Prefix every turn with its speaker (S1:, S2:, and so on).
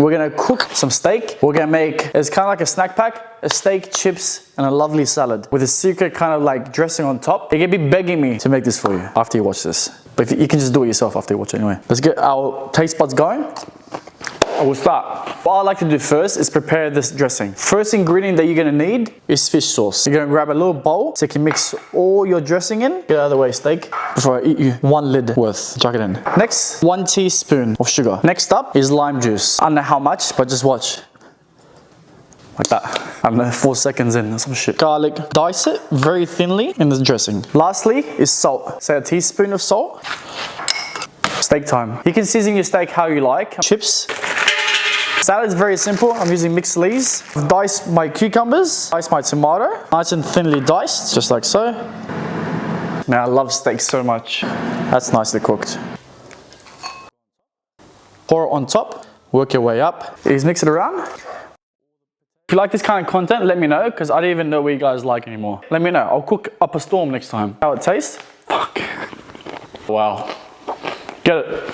S1: We're gonna cook some steak. We're gonna make, it's kind of like a snack pack, a steak, chips, and a lovely salad with a secret kind of like dressing on top. You're gonna be begging me to make this for you after you watch this. But you can just do it yourself after you watch it anyway. Let's get our taste buds going. I will start. What I like to do first is prepare this dressing. First ingredient that you're gonna need is fish sauce. You're gonna grab a little bowl so you can mix all your dressing in. Get out of the way, steak. Before I eat you, 1 lid worth. Chuck it in. Next, 1 teaspoon of sugar. Next up is lime juice. I don't know how much, but just watch. Like that. I don't know, 4 seconds in or some shit. Garlic, dice it very thinly in the dressing. Lastly is salt. Say a teaspoon of salt. Steak time. You can season your steak how you like. Chips. Salad is very simple. I'm using mixed leaves. Dice my cucumbers, dice my tomato, nice and thinly diced, just like so. Man, I love steak so much. That's nicely cooked. Pour it on top, work your way up. Just mix it around. If you like this kind of content, let me know, because I don't even know what you guys like anymore. Let me know. I'll cook up a storm next time. How it tastes? Fuck. Wow. Get it.